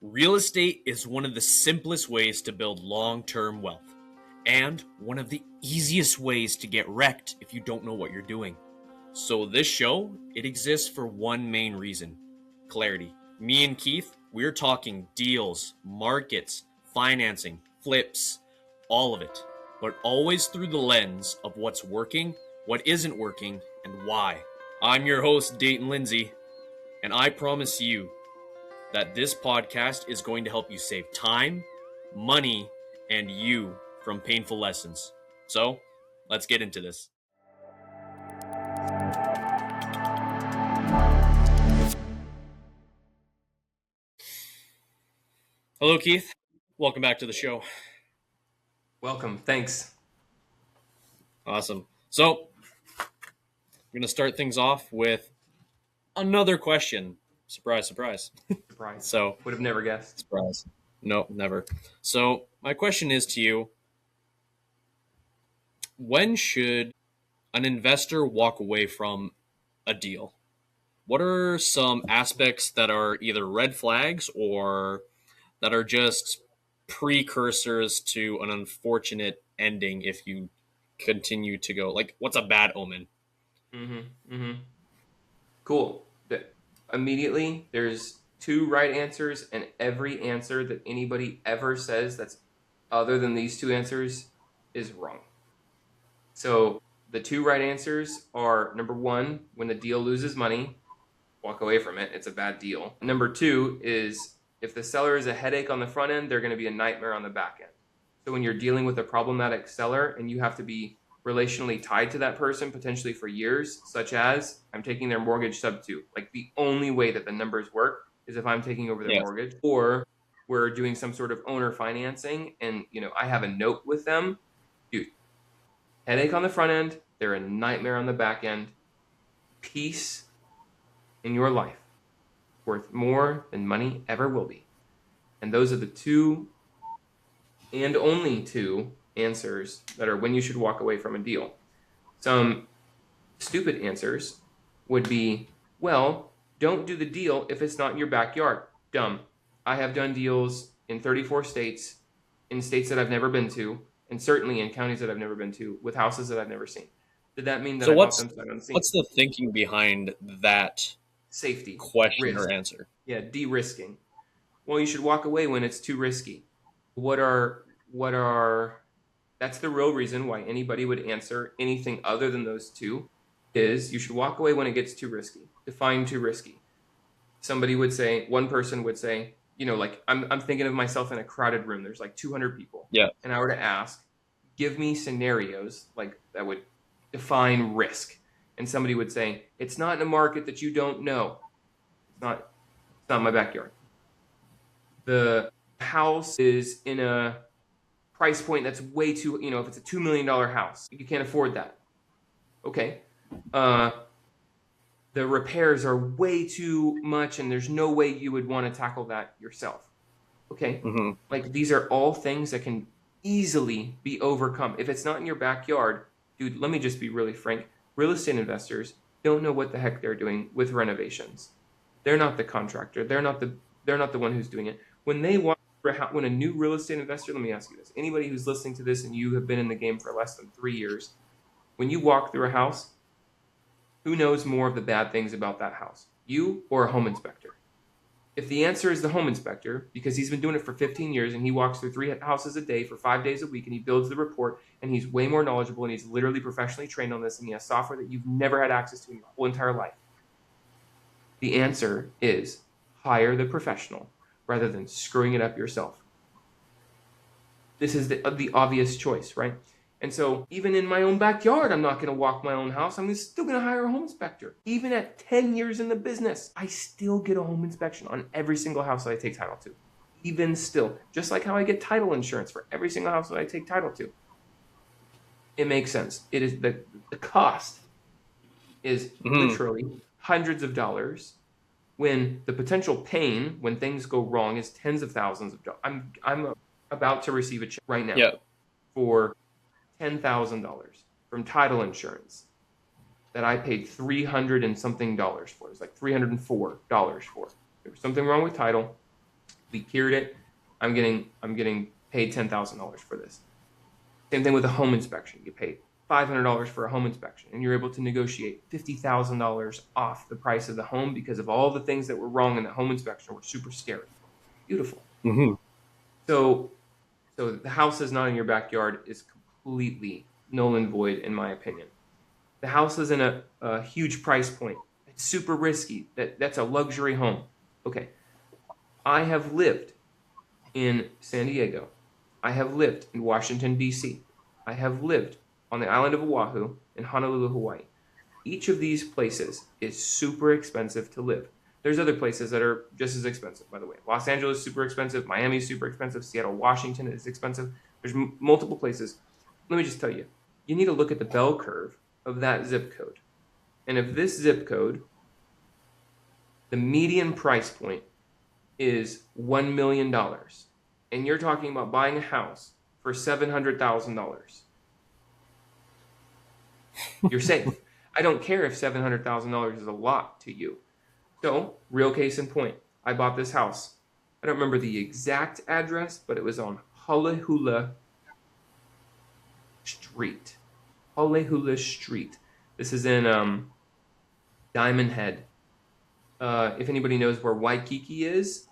Real estate is one of the simplest ways to build long-term wealth, and one of the easiest ways to get wrecked if you don't know what you're doing. So this show, it exists for one main reason: clarity. Me and Keith, we're talking deals, markets, financing, flips, all of it, but always through the lens of what's working, what isn't working, and why. I'm your host, Dayton Lindsey, and I promise you that this podcast is going to help you save time, money, and you from painful lessons. So, let's get into this. Hello, Keith. Welcome back to the show. Welcome. Thanks. Awesome. So, I'm going to start things off with another question. Surprise, surprise. Surprise. So, would have never guessed. Surprise. No, never. So, my question is to you: when should an investor walk away from a deal? What are some aspects that are either red flags or that are just precursors to an unfortunate ending if you continue to go? Like, what's a bad omen? Cool. Immediately, there's two right answers, and every answer that anybody ever says that's other than these two answers is wrong. So the two right answers are: number one, when the deal loses money, walk away from it. It's a bad deal. Number two is, if the seller is a headache on the front end, they're going to be a nightmare on the back end. So when you're dealing with a problematic seller and you have to be relationally tied to that person potentially for years, such as I'm taking their mortgage sub 2. Like, the only way that the numbers work is if I'm taking over their mortgage, or we're doing some sort of owner financing and, I have a note with them. Dude, headache on the front end, they're a nightmare on the back end. Peace in your life, worth more than money ever will be. And those are the two and only two answers that are when you should walk away from a deal. Some stupid answers would be, well, don't do the deal if it's not in your backyard. Dumb. I have done deals in 34 states, in states that I've never been to, and certainly in counties that I've never been to, with houses that I've never seen. Did that mean that I bought them sight unseen? What's the thinking behind that safety question risk, or answer? Yeah, de-risking. Well, you should walk away when it's too risky. That's the real reason why anybody would answer anything other than those two, is you should walk away when it gets too risky. Define too risky. Somebody would say, one person would say, like, I'm thinking of myself in a crowded room. There's like 200 people. Yeah. And I were to ask, give me scenarios like that would define risk. And somebody would say, it's not in a market that you don't know. It's not my backyard. The house is in a price point that's way too, if it's a $2 million house, you can't afford that. Okay. The repairs are way too much and there's no way you would want to tackle that yourself. Okay. Mm-hmm. Like, these are all things that can easily be overcome. If it's not in your backyard, dude, let me just be really frank. Real estate investors don't know what the heck they're doing with renovations. They're not the contractor. They're not the one who's doing it. When a new real estate investor, let me ask you this. Anybody who's listening to this and you have been in the game for less than 3 years, when you walk through a house, who knows more of the bad things about that house? You or a home inspector? If the answer is the home inspector, because he's been doing it for 15 years and he walks through 3 houses a day for 5 days a week and he builds the report and he's way more knowledgeable and he's literally professionally trained on this and he has software that you've never had access to in your whole entire life, the answer is hire the professional rather than screwing it up yourself. This is the obvious choice, right? And so even in my own backyard, I'm not going to walk my own house. I'm still going to hire a home inspector. Even at 10 years in the business, I still get a home inspection on every single house that I take title to. Even still, just like how I get title insurance for every single house that I take title to. It makes sense. It is the cost is literally hundreds of dollars, when the potential pain when things go wrong is tens of thousands of dollars. I'm about to receive a check right now for $10,000 from title insurance that I paid $300 and something for. It's like $304 for. There was something wrong with title. We cured it. I'm getting paid $10,000 for this. Same thing with a home inspection. You pay $500 for a home inspection, and you're able to negotiate $50,000 off the price of the home because of all the things that were wrong in the home inspection were super scary. Beautiful. Mm-hmm. So the house is not in your backyard is completely null and void, in my opinion. The house is in a huge price point. It's super risky. That's a luxury home. Okay. I have lived in San Diego. I have lived in Washington, D.C. I have lived on the island of Oahu in Honolulu, Hawaii. Each of these places is super expensive to live. There's other places that are just as expensive, by the way. Los Angeles is super expensive. Miami is super expensive. Seattle, Washington is expensive. There's multiple places. Let me just tell you, you need to look at the bell curve of that zip code. And if this zip code, the median price point is $1 million, and you're talking about buying a house for $700,000, you're safe. I don't care if $700,000 is a lot to you. So, real case in point, I bought this house. I don't remember the exact address, but it was on Holehula Street. Holehula Street. This is in Diamond Head. If anybody knows where Waikiki is,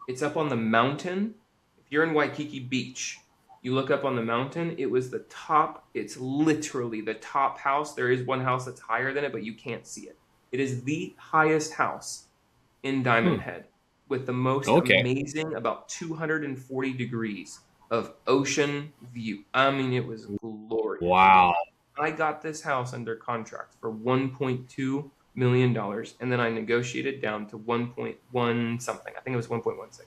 it's up on the mountain. If you're in Waikiki Beach, you look up on the mountain, it was the top. It's literally the top house. There is one house that's higher than it, but you can't see it. It is the highest house in Diamond Head with the most amazing, about 240 degrees of ocean view. I mean, it was glorious. Wow. I got this house under contract for $1.2 million, and then I negotiated down to 1.1 something. I think it was 1.16.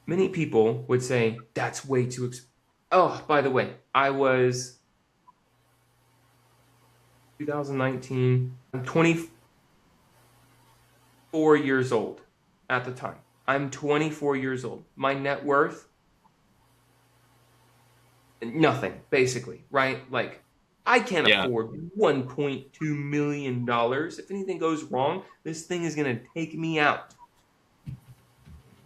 Many people would say, that's way too expensive. Oh, by the way, I was 2019. I'm 24 years old at the time. I'm 24 years old. My net worth, nothing, basically, right? Like, I can't afford $1.2 million. If anything goes wrong, this thing is going to take me out.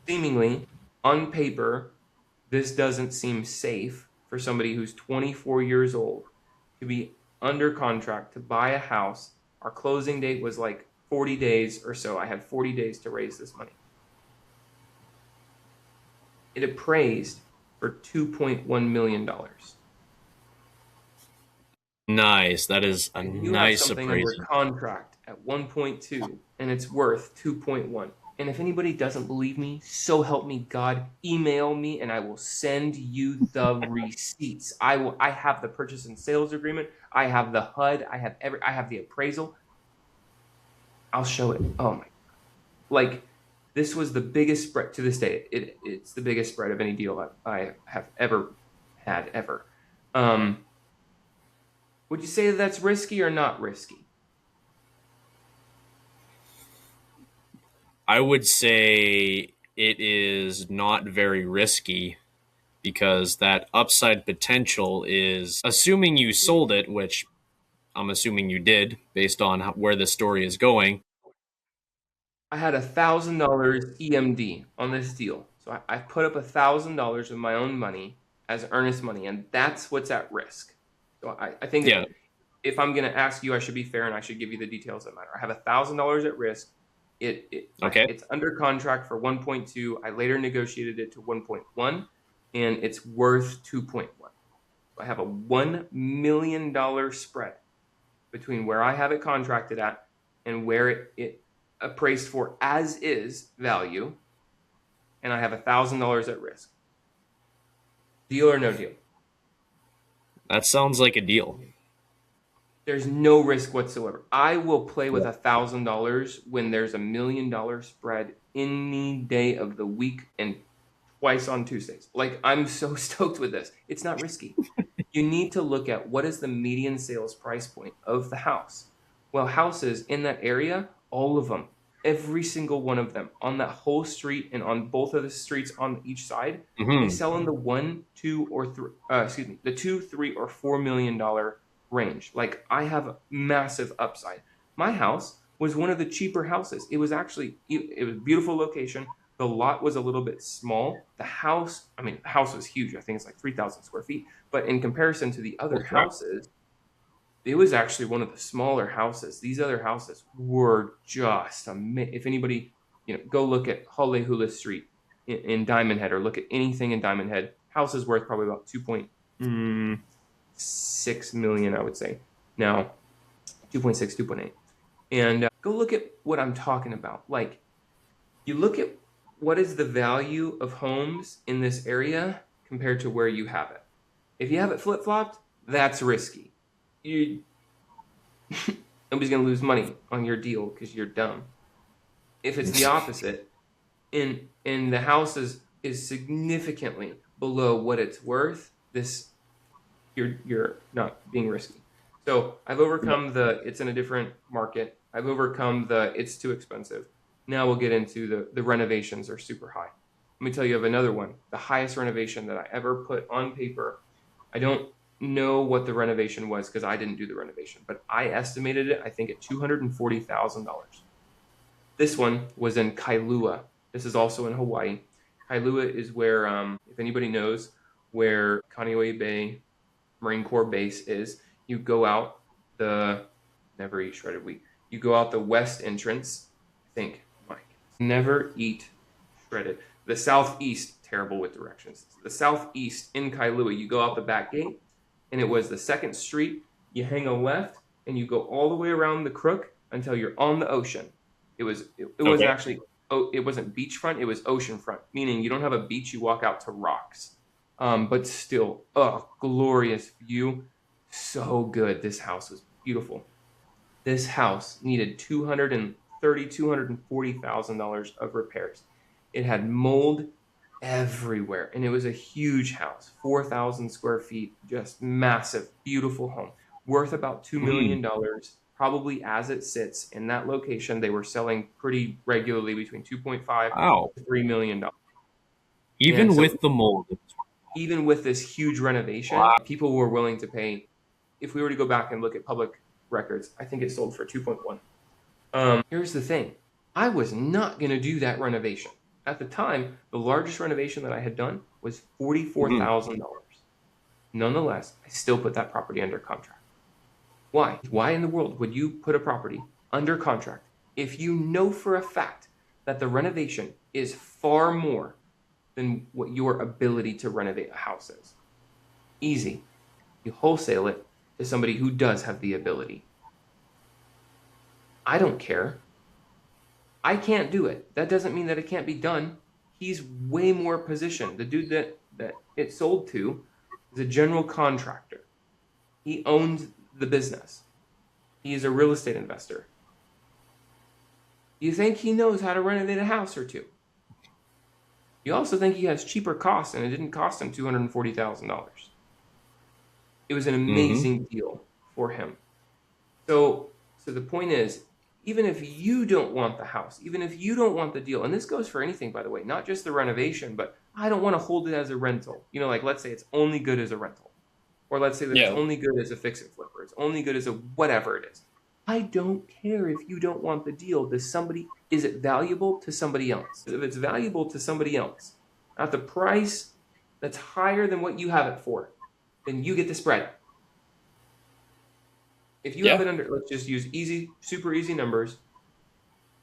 Seemingly, on paper, this doesn't seem safe for somebody who's 24 years old to be under contract to buy a house. Our closing date was like 40 days or so. I had 40 days to raise this money. It appraised for $2.1 million. Nice. That is a nice appraisal. Under contract at 1.2 and it's worth 2.1. And if anybody doesn't believe me, so help me God, email me and I will send you the receipts. I have the purchase and sales agreement. I have the HUD. I have the appraisal. I'll show it. Oh my God. Like, this was the biggest spread to this day. It's the biggest spread of any deal I have ever had, ever. Would you say that's risky or not risky? I would say it is not very risky because that upside potential is, assuming you sold it, which I'm assuming you did based on where the story is going. I had $1,000 EMD on this deal. So I put up $1,000 of my own money as earnest money, and that's what's at risk. So I think if I'm going to ask you, I should be fair and I should give you the details that matter. I have $1,000 at risk. It's under contract for 1.2. I later negotiated it to 1.1, and it's worth 2.1. So I have a $1 million spread between where I have it contracted at and where it appraised for as is value, and I have $1,000 at risk. Deal or no deal? That sounds like a deal. There's no risk whatsoever. I will play with $1,000 when there's $1 million spread any day of the week and twice on Tuesdays. Like, I'm so stoked with this. It's not risky. You need to look at what is the median sales price point of the house. Well, houses in that area, all of them, every single one of them on that whole street and on both of the streets on each side, they sell in the $2, $3, or $4 million range. Like, I have a massive upside. My house was one of the cheaper houses. It was a beautiful location. The lot was a little bit small. The house, I mean, the house was huge. I think it's like 3,000 square feet. But in comparison to the other houses, it was actually one of the smaller houses. These other houses were just amazing. If anybody, go look at Hule Street in Diamond Head, or look at anything in Diamond Head, house is worth probably about 2.6 million, I would say. Now, 2.6, 2.8. And go look at what I'm talking about. Like, you look at what is the value of homes in this area compared to where you have it. If you have it flip-flopped, that's risky. Nobody's going to lose money on your deal because you're dumb. If it's the opposite, and the house is significantly below what it's worth, you're not being risky. So I've overcome it's in a different market. I've overcome it's too expensive. Now we'll get into the renovations are super high. Let me tell you of another one. The highest renovation that I ever put on paper. I don't know what the renovation was because I didn't do the renovation, but I estimated it, I think, at $240,000. This one was in Kailua. This is also in Hawaii. Kailua is where, if anybody knows where Kaneohe Bay Marine Corps Base is, you go out never eat shredded wheat. You go out the west entrance, I think, Mike. Never eat shredded. The southeast, terrible with directions. The southeast in Kailua, you go out the back gate, and it was the 2nd Street. You hang a left, and you go all the way around the crook until you're on the ocean. It was actually, it wasn't beachfront, it was oceanfront, meaning you don't have a beach, you walk out to rocks. But still, glorious view. So good. This house was beautiful. This house needed $240,000 of repairs. It had mold everywhere, and it was a huge house, 4,000 square feet, just massive, beautiful home, worth about $2 million. Probably as it sits in that location, they were selling pretty regularly between $2.5 to $3 million. Even with the mold. Even with this huge renovation, people were willing to pay. If we were to go back and look at public records, I think it sold for 2.1. Here's the thing. I was not going to do that renovation. At the time, the largest renovation that I had done was $44,000. Nonetheless, I still put that property under contract. Why? Why in the world would you put a property under contract if you know for a fact that the renovation is far more than what your ability to renovate a house is? Easy. You wholesale it to somebody who does have the ability. I don't care. I can't do it. That doesn't mean that it can't be done. He's way more positioned. The dude that it sold to is a general contractor. He owns the business. He is a real estate investor. You think he knows how to renovate a house or two? You also think he has cheaper costs, and it didn't cost him $240,000. It was an amazing deal for him. So the point is, even if you don't want the house, even if you don't want the deal, and this goes for anything, by the way, not just the renovation, but I don't want to hold it as a rental. Like let's say it's only good as a rental. Or let's say that it's only good as a fix and flipper. It's only good as a whatever it is. I don't care if you don't want the deal. Is it valuable to somebody else? If it's valuable to somebody else at the price that's higher than what you have it for, then you get the spread. If you have it under, let's just use super easy numbers.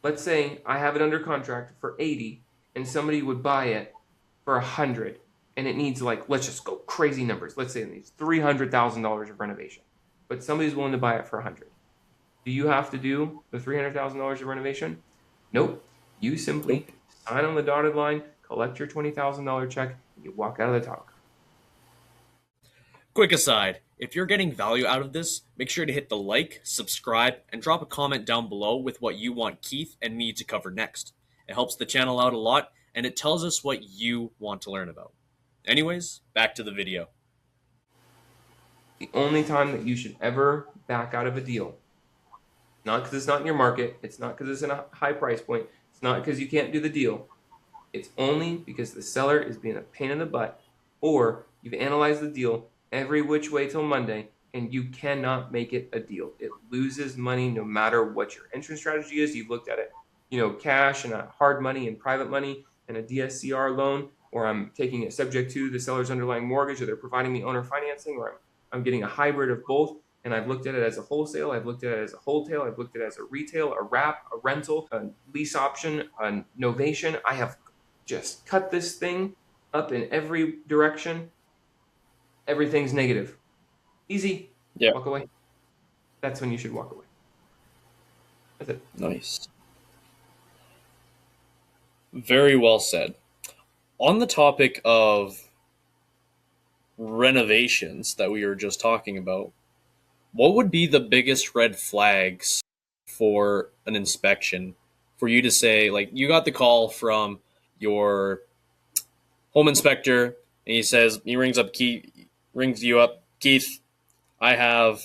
Let's say I have it under contract for 80 and somebody would buy it for 100 and it needs let's just go crazy numbers. Let's say it needs $300,000 of renovation, but somebody's willing to buy it for 100. Do you have to do the $300,000 of renovation? Nope. You simply sign on the dotted line, collect your $20,000 check, and you walk out of the talk. Quick aside, if you're getting value out of this, make sure to hit the like, subscribe, and drop a comment down below with what you want Keith and me to cover next. It helps the channel out a lot, and it tells us what you want to learn about. Anyways, back to the video. The only time that you should ever back out of a deal, not because it's not in your market, it's not because it's in a high price point, it's not because you can't do the deal, it's only because the seller is being a pain in the butt, or you've analyzed the deal every which way till Monday, and you cannot make it a deal. It loses money no matter what your entrance strategy is. You've looked at it, cash and hard money and private money, and a DSCR loan, or I'm taking it subject to the seller's underlying mortgage, or they're providing me owner financing, or I'm getting a hybrid of both. And I've looked at it as a wholesale, I've looked at it as a wholesale, I've looked at it as a retail, a wrap, a rental, a lease option, a novation. I have just cut this thing up in every direction. Everything's negative. Easy. Yeah. Walk away. That's when you should walk away. That's it. Nice. Very well said. On the topic of renovations that we were just talking about, what would be the biggest red flags for an inspection for you to say, like, you got the call from your home inspector and he rings you up, Keith, I have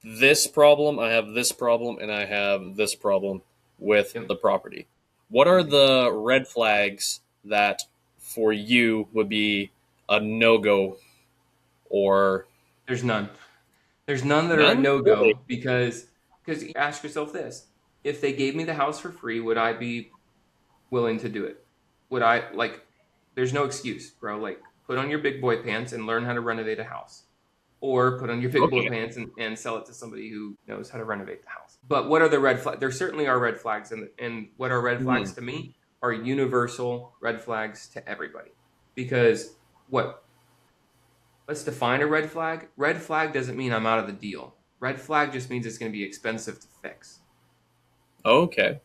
this problem, I have this problem, and I have this problem with the property. What are the red flags that for you would be a no-go? Or there's none. There's none that are a no-go. Really? Because you ask yourself this: if they gave me the house for free, would I be willing to do it? Would I, like, there's no excuse, bro. Like, put on your big boy pants and learn how to renovate a house. Or put on your big boy pants and sell it to somebody who knows how to renovate the house. But what are the red flags? There certainly are red flags. And what are red flags to me are universal red flags to everybody. Because let's define a red flag. Red flag doesn't mean I'm out of the deal. Red flag just means it's going to be expensive to fix. Okay.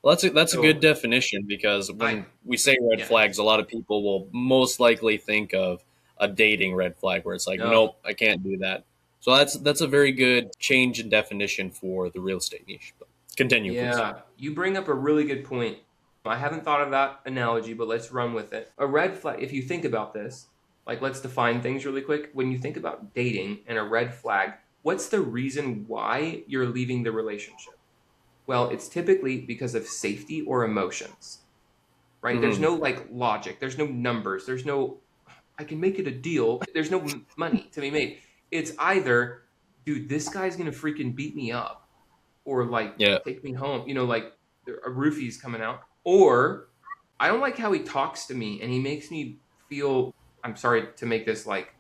Well, that's a good definition, because when we say red flags, a lot of people will most likely think of a dating red flag where it's like, nope, I can't do that. So that's a very good change in definition for the real estate niche. But continue, please. You bring up a really good point. I haven't thought of that analogy, but let's run with it. A red flag, if you think about this, like, let's define things really quick. When you think about dating and a red flag, what's the reason why you're leaving the relationship? Well, it's typically because of safety or emotions, right? There's no, like, logic. There's no numbers. There's no, I can make it a deal. There's no money to be made. It's either, dude, this guy's going to freaking beat me up, or, like, take me home. You know, like, a roofie's coming out. Or I don't like how he talks to me and he makes me feel, I'm sorry to make this, like,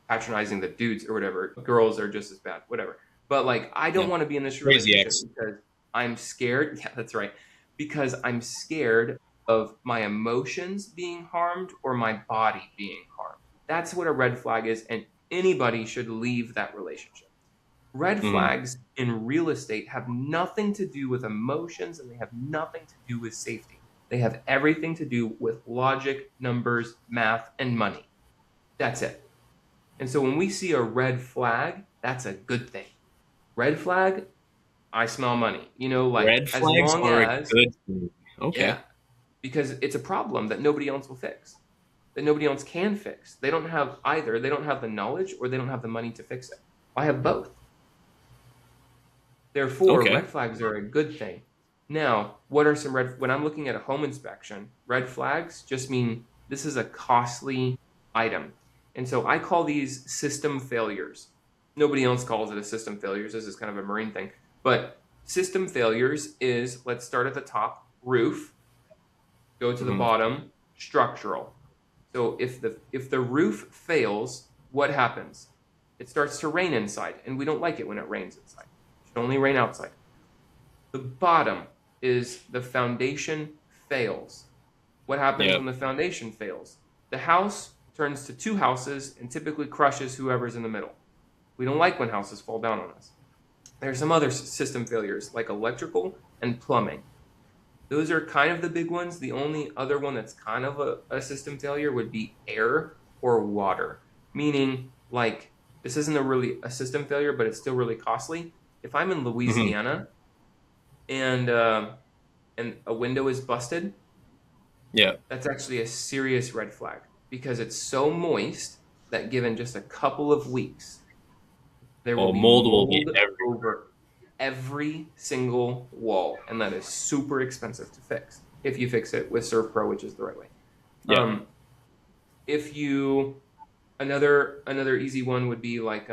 patronizing the dudes or whatever. Girls are just as bad, whatever. But, like, I don't want to be in this relationship because I'm scared. Yeah, that's right. Because I'm scared of my emotions being harmed or my body being harmed. That's what a red flag is, and anybody should leave that relationship. Red flags in real estate have nothing to do with emotions, and they have nothing to do with safety. They have everything to do with logic, numbers, math, and money. That's it. And so when we see a red flag, that's a good thing. Red flag, I smell money. You know, like, red flags are a good thing. Okay. Yeah, because it's a problem that nobody else will fix, that nobody else can fix. They don't have either. They don't have the knowledge, or they don't have the money to fix it. I have both. Therefore, red flags are a good thing. Now, what are some when I'm looking at a home inspection, red flags just mean this is a costly item. And so I call these system failures. Nobody else calls it a system failures. This is kind of a marine thing. But system failures is, let's start at the top, roof, go to the bottom, structural. So if the roof fails, what happens? It starts to rain inside, and we don't like it when it rains inside. It should only rain outside. The bottom is the foundation fails. What happens when the foundation fails? The house turns to two houses and typically crushes whoever's in the middle. We don't like when houses fall down on us. There's some other system failures, like electrical and plumbing. Those are kind of the big ones. The only other one that's kind of a system failure would be air or water. Meaning, like, this isn't really a system failure, but it's still really costly. If I'm in Louisiana and a window is busted, that's actually a serious red flag, because it's so moist that given just a couple of weeks, there will be mold over every single wall, and that is super expensive to fix if you fix it with ServPro, which is the right way. If you another easy one would be like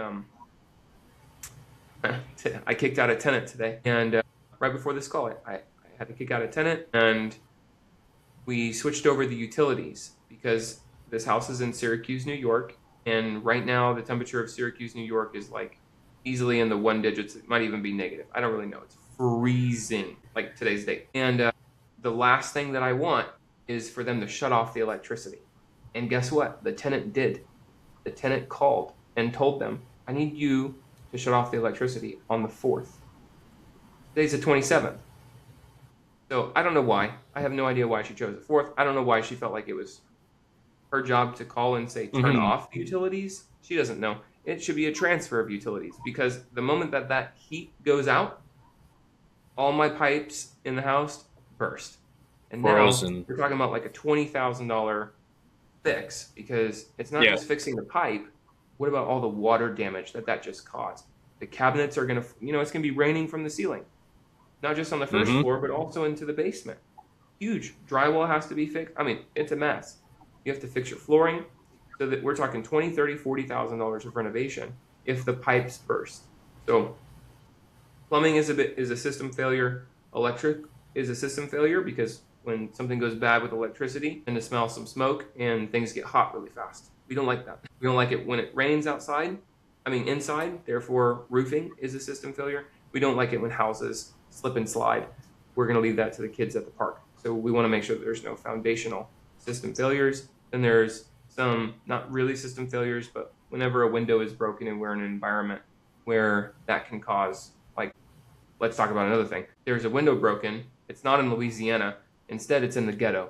I kicked out a tenant today, and right before this call, I had to kick out a tenant, and we switched over the utilities because this house is in Syracuse, New York. And right now the temperature of Syracuse, New York is like easily in the 1 digits. It might even be negative. I don't really know. It's freezing like today's date. And the last thing that I want is for them to shut off the electricity. And guess what? The tenant did. The tenant called and told them, I need you to shut off the electricity on the 4th. Today's the 27th. So I don't know why. I have no idea why she chose the 4th. I don't know why she felt like it was her job to call and say, turn off the utilities. She doesn't know. It should be a transfer of utilities, because the moment that that heat goes out, all my pipes in the house burst. And now we're talking about like a $20,000 fix, because it's not just fixing the pipe. What about all the water damage that just caused? The cabinets are going to, it's going to be raining from the ceiling, not just on the first floor, but also into the basement. Huge. Drywall has to be fixed. I mean, it's a mess. You have to fix your flooring. So that we're talking $20,000, $30,000, $40,000 of renovation if the pipes burst. So plumbing is a system failure. Electric is a system failure, because when something goes bad with electricity, and to smell some smoke and things get hot really fast. We don't like that. We don't like it when it rains inside, therefore roofing is a system failure. We don't like it when houses slip and slide. We're going to leave that to the kids at the park. So we want to make sure that there's no foundational system failures. And there's some not really system failures, but whenever a window is broken and we're in an environment where that can cause, like, let's talk about another thing. There's a window broken. It's not in Louisiana. Instead, it's in the ghetto.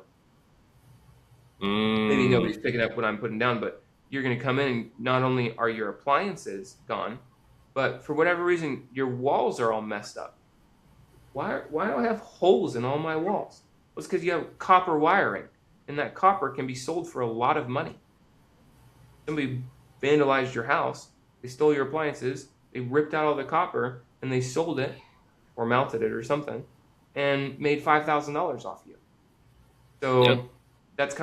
Maybe nobody's picking up what I'm putting down, but you're going to come in and not only are your appliances gone, but for whatever reason, your walls are all messed up. Why do I have holes in all my walls? Well, it's because you have copper wiring, and that copper can be sold for a lot of money. Somebody vandalized your house, they stole your appliances, they ripped out all the copper, and they sold it, or melted it or something, and made $5,000 off you. So that's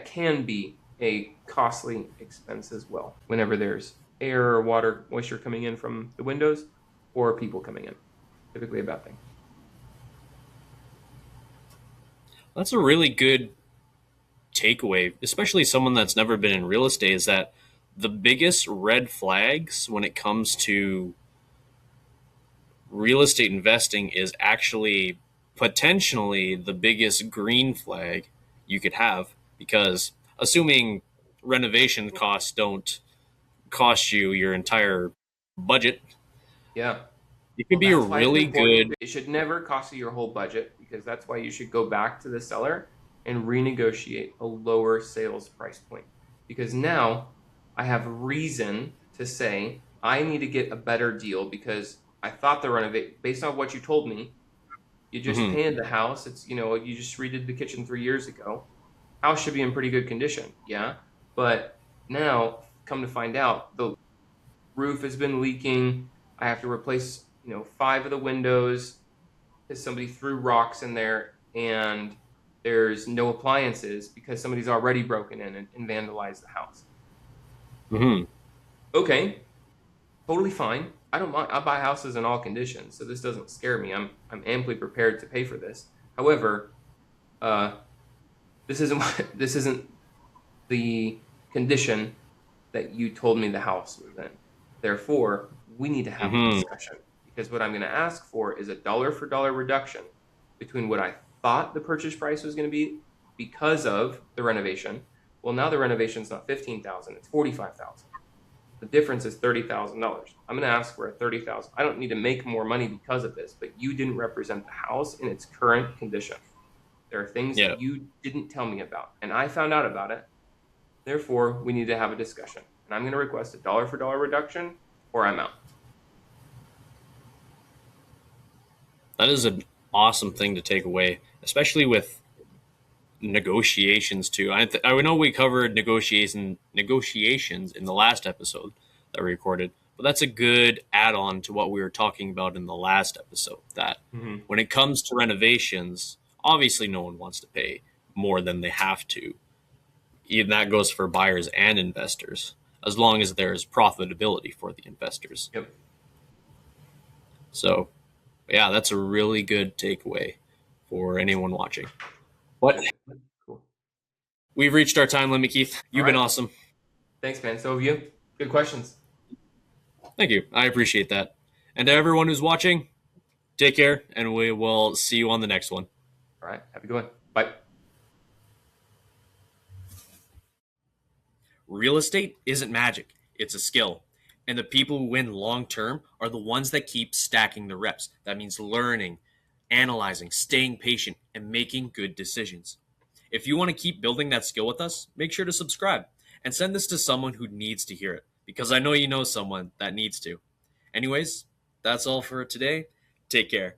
can be a costly expense as well, whenever there's air or water moisture coming in from the windows or people coming in. Typically a bad thing. That's a really good takeaway, especially someone that's never been in real estate, is that the biggest red flags when it comes to real estate investing is actually potentially the biggest green flag you could have, because assuming renovation costs don't cost you your entire budget, it could be a really good. It should never cost you your whole budget, because that's why you should go back to the seller and renegotiate a lower sales price point, because now I have reason to say I need to get a better deal, because I thought the renovate, based on what you told me, you just painted the house. It's, you just redid the kitchen 3 years ago. House should be in pretty good condition. Yeah. But now come to find out, the roof has been leaking. I have to replace, 5 of the windows because somebody threw rocks in there, and there's no appliances because somebody's already broken in and vandalized the house. Okay. Totally fine. I don't mind. I buy houses in all conditions, so this doesn't scare me. I'm amply prepared to pay for this. However, this isn't the condition that you told me the house was in. Therefore, we need to have a discussion, because what I'm going to ask for is a dollar for dollar reduction between what I thought the purchase price was going to be because of the renovation. Well, now the renovation's not $15,000; it's $45,000. The difference is $30,000. I'm going to ask for a $30,000. I don't need to make more money because of this, but you didn't represent the house in its current condition. There are things that you didn't tell me about, and I found out about it. Therefore, we need to have a discussion. And I'm going to request a dollar for dollar reduction, or I'm out. That is an awesome thing to take away, especially with negotiations too. I know we covered negotiations in the last episode that we recorded, but that's a good add-on to what we were talking about in the last episode, that when it comes to renovations, obviously no one wants to pay more than they have to. Even that goes for buyers and investors, as long as there's profitability for the investors. So yeah, that's a really good takeaway for anyone watching. But We've reached our time limit, Keith. You've been awesome. Thanks, man. So have you. Good questions. Thank you. I appreciate that. And to everyone who's watching, take care, and we will see you on the next one. All right. Have a good one. Bye. Real estate isn't magic. It's a skill. And the people who win long term are the ones that keep stacking the reps. That means learning, analyzing, staying patient, and making good decisions. If you want to keep building that skill with us, make sure to subscribe and send this to someone who needs to hear it, because I know you know someone that needs to. Anyways, that's all for today. Take care.